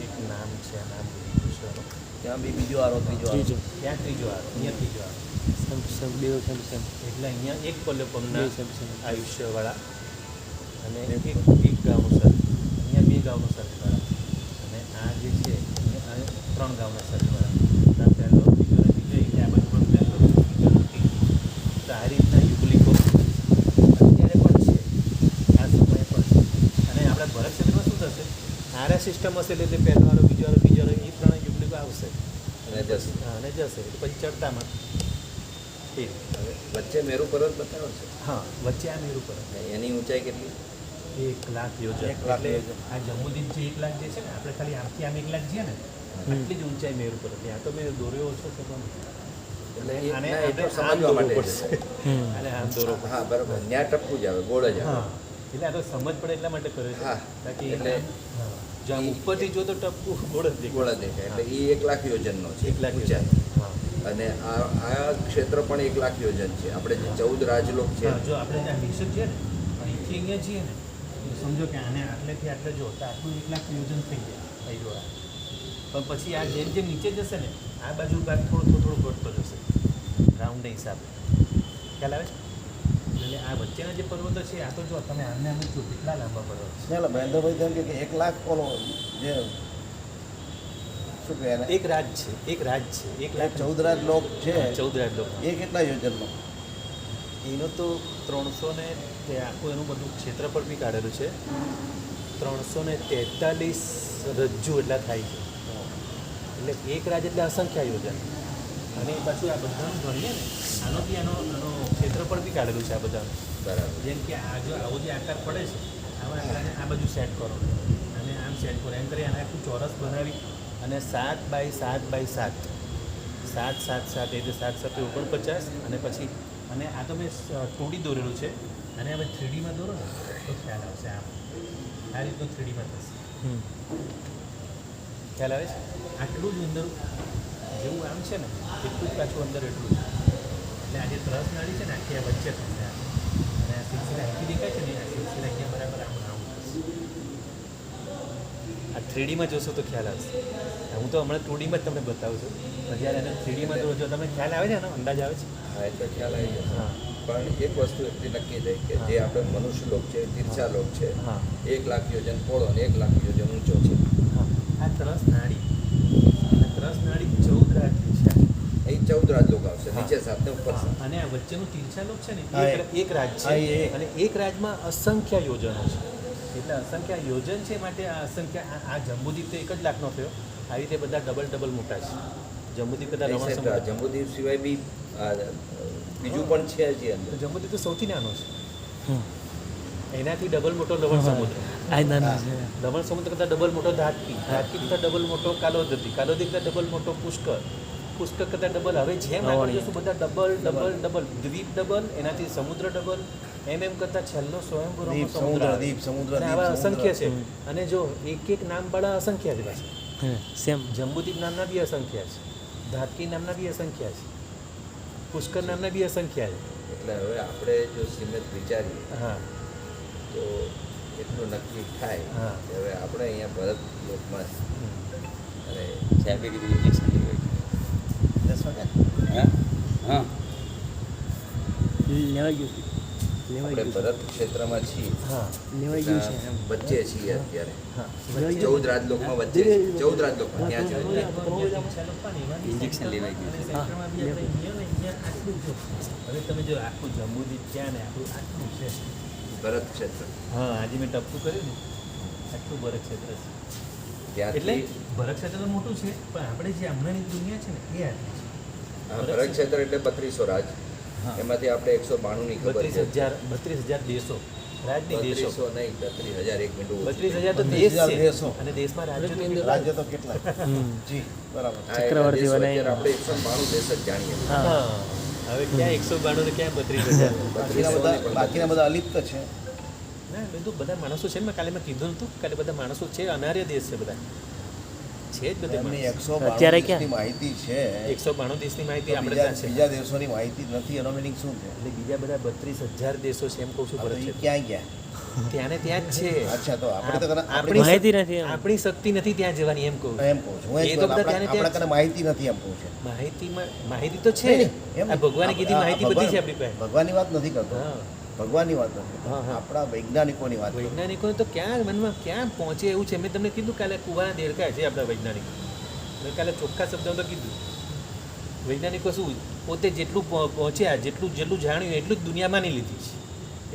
એક નામ છે, આ નામ ભૂલી ગયું છે. ત્યાં બી બીજો આરો, ત્રીજો આરો. ત્રીજો ત્યાં ત્રીજો આરો, અહીંયા ત્રીજો આરો. સેમ સેમ બે સેમ સેમ એટલે અહીંયા એક પલ્યોપમના બે સેમ સેમ આયુષ્યવાળા અને એક ગાઉ સર ગામનો સર્વેવાળા અને આ જે છે એ આ 3 ગામના સર્વેવાળા. આ પહેલો બીજો અને ત્રીજો એટલે આ બાજુ પણ પહેલો બીજો અને ત્રીજો. તો આ રીતના યુગલિકો અત્યારે પણ છે, આ સમયે પણ છે. અને આપણા ભરત ક્ષેત્રમાં શું થશે, આરા સિસ્ટમ હશે એટલે પહેલો વાળો બીજો વાળો ત્રીજો વાળો એ 3 યુગલિકો આવશે અને જશે. હા અને જશે એટલે પછી ચડતામાં એ હવે વચ્ચે મેરુ પર્વત બતાવો છે, હા વચ્ચે આ મેરુ પર્વત એની ઊંચાઈ કેટલી? 1 લાખ યોજન. 1 લાખ એટલે યોજન. આ જમ્મુદીન જે 1 લાખ જે છે ને આપણે ખાલી આમથી આમ 1 લાખ જઈએ ને આટલી જ ઊંચાઈ મેરુ પર્વત. આ તો મેં દોર્યો ઓછો કરવાનો એટલે એ- આને ના, એ તો આપણે આમ સમજવા દોરવું માટે પડશે. છે. આને આમ દોરવો પડશે. હા બરાબર, ન્યા ટપકું જ આવે, ગોળ જ હા આવે. એટલે આ તો સમજ પડે એટલા માટે કર્યો છે હા, તાકી એટલે હા, જો આમ ઉપરથી જો તો ટપકું ગોળ જ ગોળ દેખાય. જ દેખાય. એટલે એ 1 લાખ યોજનનો છે 1 લાખ ઊંચાઈ. યોજન. હા અને આ ક્ષેત્ર પણ 1 લાખ યોજન છે. આપણે જે 14 રાજલોક છે, હા, જો આપણે ત્યાં નિષેધ છે ને અહીંથી અહીંયા જઈએ ને તો સમજો કે આને આટલેથી આટલે જો તો આટલું 1 લાખ યોજન થઈ જાય અહીં દ્વારા. પણ પછી આ જેમ જેમ નીચે જશે ને આ બાજુ ભાગ થોડો ઘટતો જશે રાઉન્ડ હિસાબે. ખ્યાલ આવે છે? એટલે આ વચ્ચેના જે પર્વતો છે આ તો જો તમે આમને આમ જો કેટલા લાંબા પર્વત છે. એટલે મહેન્દ્રભાઈ તેમ કે 1 લાખ ઓલો જે શું કહે એને એક રાજ છે, એક રાજ છે, 1 લાખ 14 રાજ લોક છે 14 રાજ લોકો. એ કેટલા યોજનનો? એનો તો 300 ને તે આખું એનું બધું ક્ષેત્રફળ બી કાઢેલું છે. 343 રજ્જુ એટલા થાય છે. એટલે એક રાજ એટલે અસંખ્ય યોજન. અને પાછું આ બધાનું ગણીએ ને આનો બી આનો ક્ષેત્રફળ બી કાઢેલું છે આ બધાનું. બરાબર. જેમ કે આ જો આવો જે આકાર પડે છે આવા આકારને આ બાજુ સેટ કરો અને આમ સેટ કરો એમ કરી આને આખું ચોરસ બનાવી અને 7 બાય 7 બાય 7 7 7 7 એટલે 7 7 49 અને પછી અને આ તો મેં 2D દોરેલું છે અને હવે 3Dમાં દોરો ને તો ખ્યાલ આવશે. આમ આ રીતનું 3Dમાં થશે. ખ્યાલ આવે છે? આટલું જ અંદર જેવું આમ છે ને એટલું જ પાછું અંદર એટલું જ. એટલે આ જે ત્રસ નાળી છે ને આખી આ વચ્ચે થશે આમ. અને આ સિલસિલા અહીંથી દેખાય છે ને આ સિલસિલા અહીંયા બરાબર આમ આમ થશે. આ 3Dમાં જોશો તો ખ્યાલ આવશે. હું તો હમણાં 2Dમાં જ તમને બતાવું છું પણ જ્યારે એને 3Dમાં જો તમને ખ્યાલ આવે છે ને અંદાજ આવે છે. હા, એટલે ખ્યાલ આવી જશે. હા પણ એક વસ્તુ એટલી નક્કી થઈ કે જે આપણે મનુષ્ય લોક છે, તીર્છા લોક છે, હા 1 લાખ યોજન પહોળો અને 1 લાખ યોજન ઊંચો છે. હા આ ત્રસ નાળી અને ત્રસ નાળી 14 રાજ્ય છે. અહીં 14 રાજલોક આવશે, હા. નીચે 7 ને ઉપર 7. અને આ વચ્ચેનું તીર્છાલોક છે ને હા, એક રાજ હા, છે એ. અને એક રાજમાં અસંખ્ય યોજનો છે. એટલે અસંખ્ય યોજન છે માટે આ અસંખ્ય આ જંબુદીપ તો 1 જ લાખનો થયો. આવી રીતે બધા ડબલ મોટા છે. જંબુદીપ બધા રમણ સાહેબ, સમુદ્ર. જંબુદ્વીપ સિવાય બી બીજું પણ છે હજી અંદર. તો જંબુદીપ તો સૌથી નાનો છે. એનાથી ડબલ મોટો લવણ સમુદ્ર. આ નાનું છે. લવણ સમુદ્ર કરતાં ડબલ મોટો ધાતકી કરતાં ડબલ મોટો કાલોદરી કરતાં ડબલ મોટો પુષ્કર કરતાં ડબલ. હવે જેમ આગળ જશું બધા ડબલ દ્વીપ ડબલ એનાથી સમુદ્ર ડબલ એમ કરતાં છેલ્લો સ્વયંભૂ દીપ સમુદ્ર સમુદ્ર આવે. દીપ સમુદ્ર અને દીપ આવા અસંખ્ય છે. સમુદ્ર. અને જો એક નામવાળા અસંખ્ય છે પાછા. સેમ. જંબુદીપ નામના બી અસંખ્ય છે, ધાતકી નામના બી અસંખ્ય છે, પુષ્કર નામના બી અસંખ્ય છે. એટલે હવે આપણે જો સીમિત વિચારીએ હા તો એટલું નક્કી થાય હા. કે હવે આપણે અહીંયા ભરત લોકમાં અને સાહેબે કીધું ઇન્જેક્શન લેવાય. 10 વાગ્યા? હા લેવાઈ ગયું લેવાઈ આપણે ગયું ભરત ક્ષેત્રમાં છીએ, હા લેવાઈ ગયું છે એમ. વચ્ચે છીએ અત્યારે. હા 14 રાજલોકમાં વચ્ચે છીએ. 14 રાજલોકમાં ત્યાં છે. ઇન્જેક્શન લેવાઈ ગયું છે. હવે તમે જો આખું જંબુદીપ ક્યાં ને આપણું આટલું છે. ભરત ક્ષેત્ર હા આજે મેં ટપકું કર્યું ને આટલું ભરત ક્ષેત્ર છે. એટલે ત્યાંથી ભરત ક્ષેત્ર તો મોટું છે પણ આપણે જે હમણાંની દુનિયા છે ને એ આટલી છે. ભરત ક્ષેત્ર એટલે 3200 રાજ. એમાંથી આપણે 192 ની ખબર છે. 32,000 દેશો રાજની દેશો 3200 નહીં, 32,000 એક મિનિટ ઓછું. 32,000 તો દેશ 32,000 છે દેશો. અને દેશમાં રાજ્યોની અંદર રાજ્ય તો કેટલા? જી બરાબર. હા, એટલે ચક્રવર્તી દેશો બનાવી. અત્યારે આપણે 192 દેશ જ જાણીએ. હા હવે ક્યાં 192 ને ક્યાં 32,000. બાકીના બધા અલિપ્ત છે. ના મેં તો બધા માણસો છે ને કાલે મેં કીધું નતું કાલે બધા માણસો છે અનાર્ય દેશ છે બધા છે જ બધે એમની માણસો. 192 અત્યારે દેશની ક્યાં? માહિતી છે. 192 દેશની માહિતી તો આપણે બીજા ત્યાં છે બીજા દેશોની માહિતી નથી. એનો મિનિંગ શું છે? એટલે બીજા બધા 32,000 દેશો છે એમ કહું છું આ તો ભરત ઈ છે ક્યાં ગયા? ત્યાં ને ત્યાં જ છે. અચ્છા, તો આપણે તો આપણી આપણી માહિતી નથી એમ. આપણી શક્તિ નથી ત્યાં જવાની એમ કહું છું. એમ કહું છું. હું એ એમ તો કહું છું. બધા ત્યાંને આપણા ત્યાં કને માહિતી નથી એમ કહું છું. માહિતીમાં માહિતી તો છે નહીં, નહીં, એમ આ ભગવાને કીધી આ માહિતી બધી છે આપણી પાસે. ભગવાનની વાત નથી કરતો. હા ભગવાનની વાત નથી હા, હા. આપણા વૈજ્ઞાનિકોની વાત કરું. વૈજ્ઞાનિકોને તો ક્યાં મનમાં ક્યાં પહોંચે એવું છે મેં તમને કીધું કાલે કુવાના દેડકા છે આપણા વૈજ્ઞાનિકો મેં કાલે ચોખ્ખા શબ્દમાં તો કીધું વૈજ્ઞાનિકો શું પોતે જેટલું પહોંચ્યા જેટલું જાણ્યું એટલું જ દુનિયા માની લીધી છે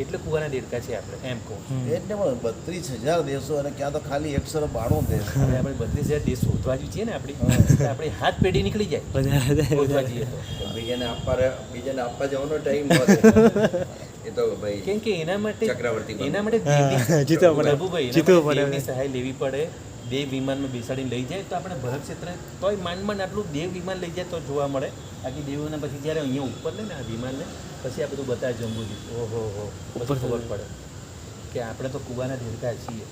એટલે કુવાના દેડકા છે આપણે એમ કહું છું. એટલે પણ 32,000 દેશો અને ક્યાં તો ખાલી 192 દેશ હવે આપણે 32,000 દેશ શોધવા છીએ ને આપણી આપણી હાથ પેઢી નીકળી જાય વધારે શોધવા જઈએ તો બીજાને આપવા જવાનો ટાઈમ એ તો ભાઈ કેમ કે એના માટે ચક્રવર્તી બનવું. એના માટે જીતવા પડે. પ્રભુભાઈ, એના જીતવું માટે પડે. દેવની સહાય લેવી પડે દેવ વિમાનમાં બેસાડીને લઈ જાય તો આપણે ભરત ક્ષેત્ર તોય માંડ આટલું દેવ વિમાન લઈ જાય તો જોવા મળે બાકી દેવોના પછી જ્યારે અહીંયા ઉપર લે ને આ વિમાનને પછી આ બધું બતાવે જંબુજી ઓહો હો પછી ખબર પડે કે આપણે તો કુવાના દેડકા છીએ.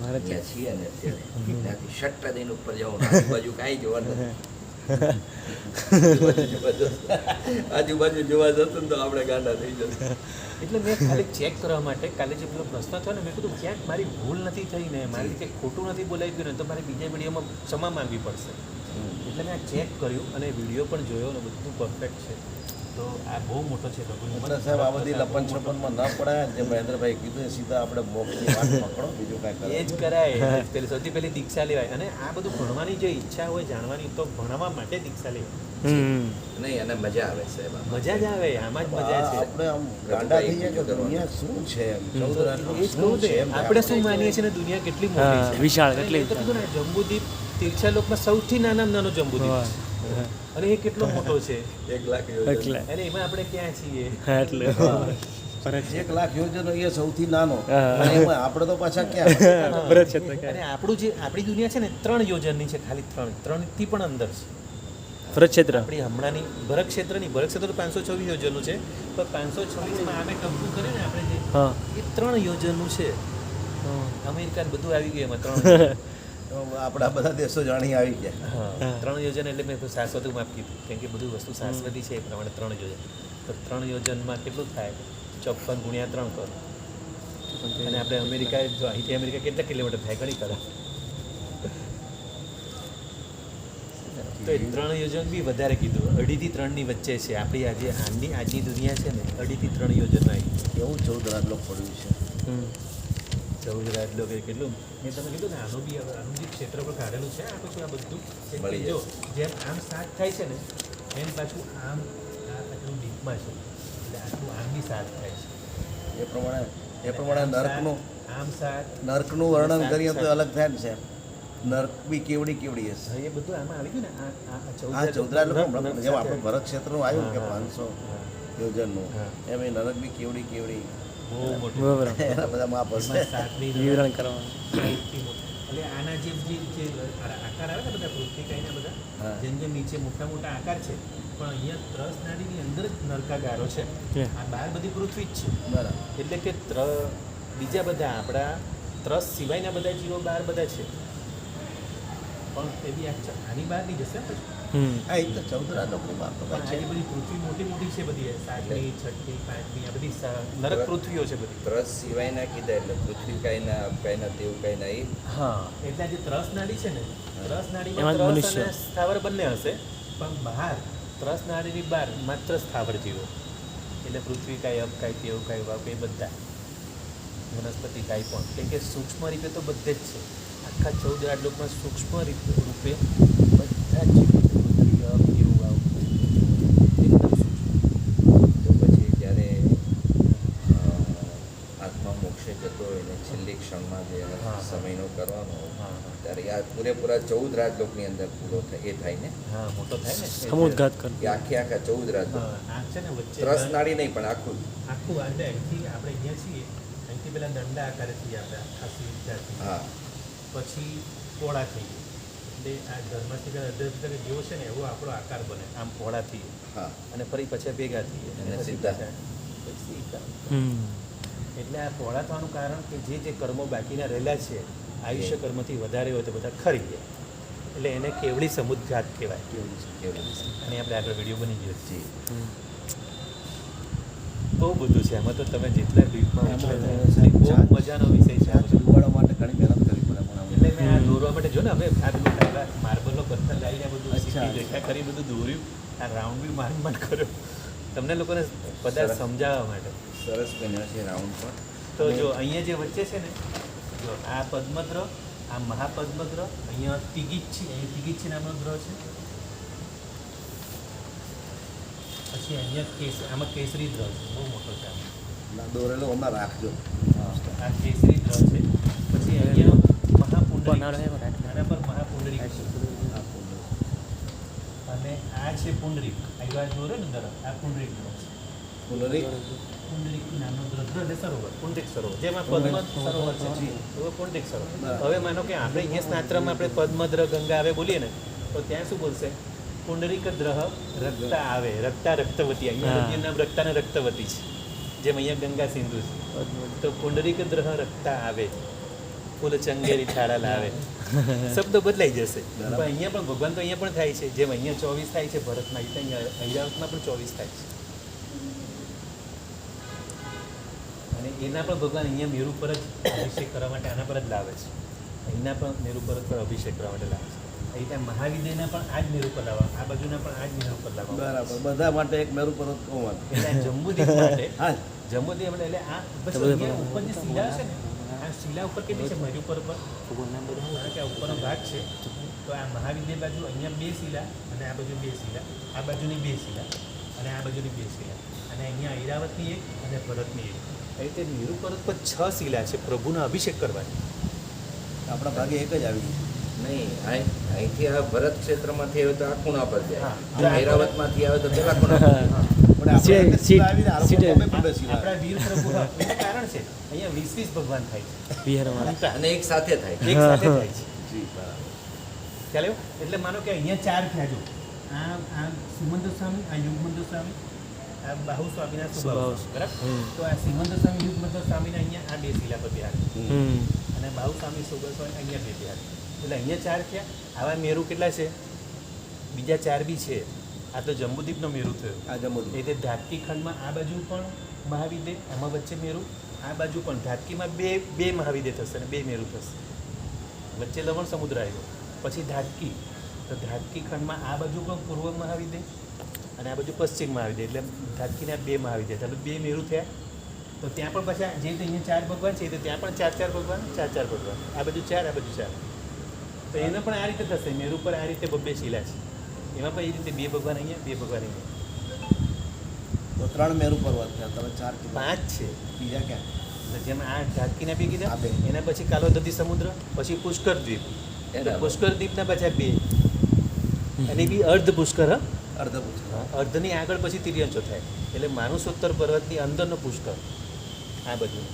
મારે છે. ત્યાં છીએ ને અત્યારે ત્યાંથી શટ્ટ દઈને ઉપર જવાનું આજુબાજુ કાંઈ જોવાનું નથી. આજુબાજુ જોવા જતું ને તો આપણે ગાંડા થઈ જતું. એટલે મેં ખાલી ચેક કરવા માટે કાલે જે પેલો પ્રશ્ન થયો ને મેં કીધું ક્યાંક મારી ભૂલ નથી થઈ ને મારી કંઈક ખોટું નથી બોલાઈ ગયું ને તો મારે બીજા વિડીયોમાં ક્ષમા માંગવી પડશે એટલે મેં આ ચેક કર્યું અને વિડીયો પણ જોયો ને બધું પરફેક્ટ છે તો આ બહુ મોટો છે એટલે સાહેબ આ બધી લપન છપનમાં ન પડાય જે મહેન્દ્રભાઈ કીધું એ સીધા આપણે મોક્ષની વાત પકડો બીજું કાંઈ એ જ કરાય પેલી સૌથી પહેલી દીક્ષા લેવાય અને આ બધું ભણવાની જે ઈચ્છા હોય જાણવાની તો ભણવા માટે દીક્ષા લેવાય નહીં અને મજા આવે સાહેબ આમાં. મજા જ આવે આમાં જ મજા છે આપણે આમ ગાંડા થઈ જાય કે દુનિયા શું છે એમ 14 રાજ્યો એ જ કહું શું છે એમ આપણે શું માનીએ છીએ ને દુનિયા કેટલી મોટી હા, છે વિશાળ, એટલે કેટલી એ તો કીધું ને જંબુદ્વીપ તીર્થાલોકમાં સૌથી નાનામાં નાનો જંબુદ્વીપ છે અને એ કેટલો મોટો છે 1 લાખ યોજના. એટલે અને એમાં આપણે ક્યાં છીએ હા, એટલે ફરક 1 લાખ યોજનો એ સૌથી નાનો હા. અને એમાં આપણે તો પાછા ક્યાં ભરત ક્ષેત્ર અને આપણું જે આપણી દુનિયા છે ને 3 યોજનની છે ખાલી 3 થી પણ અંદર છે ભરત ક્ષેત્ર આપણી હમણાંની ભરત ક્ષેત્રની ભરત ક્ષેત્ર તો 526 યોજનનું છે પણ 526માં આમે ટપકું કરે ને આપણે જે હા એ 3 યોજનનું છે અમેરિકા ને બધું આવી ગયું એમાં 3 આપણા બધા દેશો જાણી આવી ગયા હા 3 યોજન એટલે મેં શાશ્વત માપ કીધું કેમ કે બધું વસ્તુ શાશ્વતી છે એ પ્રમાણે 3 યોજન તો 3 યોજનમાં કેટલું થાય 54 ગુણ્યા 3 કરો અને આપણે અમેરિકા જો અહીંથી અમેરિકા કેટલા કિલોમીટર થાય ઘણી કરો તો એ 3 યોજન બી વધારે કીધું 2.5 થી 3 ની વચ્ચે છે આપણી આજે આજની દુનિયા છે ને 2.5 થી 3 યોજન આવી એવું 14 રાજ્યો પડ્યું છે ચૌદ રાજ્યો કે કેટલું મેં તમે કીધું ને આનું બી આનું જે ક્ષેત્ર પર કાઢેલું છે આ પછી આ બધું કેમ કે મળી જો જેમ આમ 7 થાય છે ને એમ પાછું આમ આ આટલું ડીપમાં છે એટલે આટલું આમ બી 7 થાય છે એ પ્રમાણે નર્કનું આમ 7 નર્કનું વર્ણન કરીએ તો અલગ થાય ને સાહેબ નર્ક બી કેવડી હશે એ બધું આમાં આવી ગયું ને આ આ 14 રાજ્યો નર્ક જેમ સાથે. આપણે ભરત ક્ષેત્રનું આવ્યું કે હા, 500 હા. યોજનનું હા. એમ એ નરક બી કેવડી બહુ મોટું બરાબર એના બધા માપ એમાં હશે 7 ની વિવરણ કરવાનું સૌથી મોટું. એટલે આના જે આકાર આવે ને બધા પૃથ્વીકાયના બધા હા. જેમ જેમ નીચે મોટા મોટા આકાર છે પણ અહીંયા ત્રસ નાડીની અંદર જ નરકાગારો છે Yeah. આ બહાર બધી પૃથ્વી જ છે બરાબર એટલે કે બીજા બધા આપણા ત્રસ સિવાયના બધા જીવો બહાર બધા છે પણ એ બી આની બહાર નહીં જશે પછી હા એ તો 14 રાજ્યોની વાત તો પણ છે આજે બધી પૃથ્વી મોટી મોટી છે બધી 7મી 6મી 5મી આ બધી નરક પૃથ્વીઓ છે બધી ત્રસ સિવાયના કીધા એટલે પૃથ્વી કાંઈના કાંઈના તેવ કાંઈના એ હા એટલે આ જે ત્રસ નાડી છે ને ત્રસ એમાં નાડીમાં જ ત્રસ મનુષ્ય. અને સ્થાવર બંને હશે પણ બહાર ત્રસ નાડીની બહાર માત્ર સ્થાવર જીવો એટલે પૃથ્વી કાંઈ અપ કાંઈ તેવ કાંઈ વાપ એ બધા વનસ્પતિ કાંઈ પણ કેમ કે સૂક્ષ્મ રીતે તો બધે જ છે આખા 14 રાજ્યોમાં સૂક્ષ્મ રૂપે બધા જ જીવો છે પૃથ્વી અપ તેવ વાવ એકદમ સૂક્ષ્મ તો પછી જ્યારે આત્મા મોક્ષે જતો હોય ને છેલ્લી ક્ષણમાં જે એનો હા. સમયનો કરવાનો હોય હા હા ત્યારે આ પૂરેપૂરા 14 રાજલોકની અંદર પૂરો થાય એ થાય ને હા મોટો થાય ને સમુદ્ઘાત કર કે આખા 14 રાજલોક હા આ છે ને વચ્ચે ત્રસ નાડી નહીં પણ આખું આખું એટલે અહીંથી આપણે અહીંયા છીએ અહીંથી પેલા દંડા આકારે છીએ આપણે આખા ત્યાંથી હા પછી પોળા થઈએ એટલે આ ધર્મથી અધ્યક્ષ જેવો છે ને એવો આપણો આકાર બને આમ પોળા થઈએ હા અને ફરી પછી ભેગા થઈએ અને પછી સીધા. પછી સીધા. હમ એટલે આ પોળા થવાનું કારણ કે જે કર્મો બાકીના રહેલા છે આયુષ્ય કર્મથી વધારે હોય તો બધા ખરી જાય એટલે એને કેવડી સમુદ્ઘાત કહેવાય કેવું અને આપણે આગળ વિડીયો બની ગયો છે જી બહુ બધું છે આમાં તો તમે જેટલા ડીપમાં ઉતરો આમાં એટલે બહુ મજાનો વિષય છે આ ચાંચ બધો. ડૂબાડવા માટે ઘણી મહેનત કરવી પડે પણ એટલે મેં આ દોરવા માટે જો ને હવે આ પેલું માર્બલનો પથ્થર લાવીને બધું અચ્છા. સીધી રેખા કરી બધું દોર્યું આ રાઉન્ડ બી માંડ કર્યો તમને લોકોને પદાર્થ સરસ. સમજાવવા માટે. સરસ બન્યો છે રાઉન્ડ પણ. તો જો અહીંયા જે વચ્ચે છે ને, જો આ પદ્મદ્ર, આ મહાપદ્મદ્ર, અહીંયા તિગીચ્છી, અહીં તિગીચ્છી નામનો દ્ર છે. પછી અહીંયા આમાં કેસરી દ્ર છે, બહુ મોટો છે આમાં. દોરેલો હમણાં રાખજો. આ કેસરી દ્ર છે. પછી અહીંયા બનાડો મહાપુંડરીક, હે બરાબર. આના પર મહાપુંડરીક છે. અને આ છે પુંડરીક, આ દોરે ને દર, આ પુંડરીક દ્ર છે. પુનરી પુંડરીક નામનો દ્ર એટલે સરોવર, પુંડરીક સરોવર, જેમાં પદ્મ સરોવર છે તો પુંડરીક સરોવર. હવે માનો કે આપણે અહીંયા સ્નાત્રમાં આપણે પદ્મદ્ર ગંગા આવે બોલીએ ને, તો ત્યાં શું બોલશે? પુંડરીક દ્રહ રક્તા આવે, રક્તા રક્તવતી. અહીંયા હા. નદીનું નામ રક્તા ને રક્તવતી છે, જેમ અહીંયા ગંગા સિંધુ છે. તો પુંડરીક દ્રહ રક્તા આવે, ફૂલ ચંગેરી થાળા લાવે. શબ્દ બદલાઈ જશે, પણ અહીંયા પણ ભગવાન તો અહીંયા પણ થાય છે, જેમ અહીંયા 24 થાય છે ભરતમાં, એ તો અહીંયા ઐરાવતમાં પણ 24 થાય છે. અને એના પણ ભગવાન અહીંયા મેરુ પર જ અભિષેક કરવા માટે આના પર જ લાવે છે. અહીંના પણ મેરુ પર જ અભિષેક કરવા માટે લાવે છે. અહીંયા મહાવિદ્યના પણ આ જ મેરુ પર લાવવા, આ બાજુના પણ આ જ મેરુ પર લાવવા. બરાબર, બધા માટે એક મેરુ પર્વત કહું. એટલે આ જંબુદ્વીપ માટે, હા, જંબુદ્વીપ એટલે આ બસ અહીંયા ઉપર જે શિલા છે ને, આ શિલા ઉપર કેટલી છે મેરુ પર? કારણ કે આ ઉપરનો ભાગ છે, તો આ મહાવિદ્ય બાજુ અહીંયા 2 શિલા, અને આ બાજુ 2 શિલા, આ બાજુની 2 શિલા, અને આ બાજુની 2 શિલા, અને અહીંયા ઐરાવતની 1 અને ભરતની 1. એ રીતે મેરુ પર્વત પર 6 શિલા છે પ્રભુનો અભિષેક કરવાની. આપણા ભાગે એક જ આવી. નહીં, અહીંથી આ ભરત ક્ષેત્રમાંથી આવે તો આ ખૂણા પર જાય, હા. ઐરાવતમાંથી આવે તો પેલા ખૂણા પર જાય. પણ આપણે સીટ- કેટલા આવીને આ લોકો સીટ- ગમે પણ બેસી લાવે. આપણા વીર પ્રભુ, હા, એનું કારણ છે અહીંયા 20 ભગવાન થાય છે, બિહારમાં ઉલટા, અને એક સાથે થાય. એક સાથે થાય છે. જી, બરાબર. ખ્યાલ આવ્યો? એટલે માનો કે અહીંયા 4 થયા. જો આ સુમંદર સ્વામી, આ યુગમંદર સ્વામી, આ બાહુ સ્વામીના સુબાહુ સુબાહુ. બરાબર. હમ. તો આ સિમંદર સ્વામી, યુગમંદર સ્વામીના અહીંયા આ 2 શિલા પર બિહાર, અને બાહુ સ્વામી સુબાહુ સ્વામી અહીંયા 2 બિહાર. એટલે અહીંયા 4 થયા. આવા મેરુ કેટલા છે? બીજા 4 બી છે. આ તો જંબુદ્વીપનો મેરુ થયો. આ જમોદી. એ રીતે ધાતકી ખંડમાં આ બાજુ પણ મહાવિદ્ય, આમાં વચ્ચે મેરુ, આ બાજુ પણ ધાતકીમાં બે મહાવિદ્ય થશે અને 2 મેરુ થશે. વચ્ચે લવણ સમુદ્ર આવ્યો, પછી ધાતકી, તો ધાતકી ખંડમાં આ બાજુ પણ પૂર્વ મહાવિદ્ય અને આ બાજુ પશ્ચિમ મહાવિદ્ય, એટલે ધાતકીના 2 મહાવિદ્ય, એટલે 2 મેરુ થયા. તો ત્યાં પણ પાછા જે રીતે અહીંયા 4 ભગવાન છે, તો ત્યાં પણ 4 ભગવાન, 4 ભગવાન, આ બાજુ 4, આ બાજુ 4. તો એને પણ આ રીતે થશે. મેરુ પર આ રીતે 2 શિલા છે, એમાં પણ એ રીતે 2 ભગવાન અહીંયા, 2 ભગવાન અહીંયા. તો 3 મેરુ પર્વત થયા, તમે 4 કીધા. 5 છે. બીજા ક્યાં? એટલે જેમ આ ધાતકીના 2 કીધા, આ બે. એના પછી કાલોદધી સમુદ્ર, પછી પુષ્કર દ્વીપ. બરાબર. પુષ્કર દ્વીપના પાછા 2, અને એ બી અર્ધ પુષ્કર, હા, અર્ધ પૂછો. અર્ધની આગળ પછી તિર્યંચો થાય, એટલે માનુસોત્તર પર્વતની અંદરનો પુષ્કર આ બધું.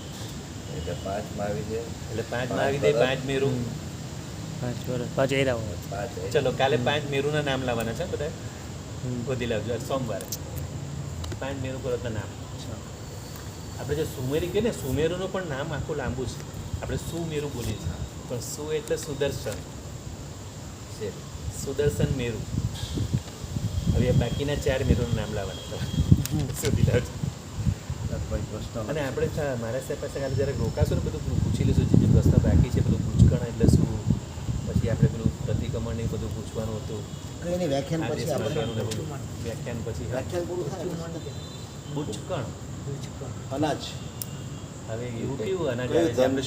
એટલે 5 મહાવિદ્ય, એટલે 5 પાંચ મહાવિદ્ય, ભરત. 5 મેરુ. 5 વર્ષ 5 એરાવ 5 ચલો કાલે 5 મેરુના નામ લાવવાના છે બધા, ગોતી લાવજો આજ સોમવારે. 5 મેરુ પર્વતના નામ. આપણે જે સુમેરી કહીએ ને, સુમેરુનું પણ નામ આખું લાંબુ છે. આપણે સુમેરુ બોલીએ છીએ, પણ સુ એટલે સુદર્શન છે, સુદર્શન મેરુ. હવે આ બાકીના 4 મેરુનું નામ લાવવાના શોધી લાવજો. ભાઈ પ્રશ્ન અને આપણે મારા સાહેબ પાસે કાલે જ્યારે રોકાશું ને, બધું પૂછી લઈશું, જે પ્રશ્ન બાકી છે બધું. પૂછકણ એટલે શું, પછી આપણે પેલું પ્રતિક્રમણ ને બધું પૂછવાનું હતું. કઈ નહીં, વ્યાખ્યાન પછી આદેશ આપણે માટેનું ને બધું. વ્યાખ્યાન પછી વ્યાખ્યાન પૂરું થાય. પૂછકણ અનાજ હવે એવું કેવું અનાજ કયું આવે છે? ધન આપણે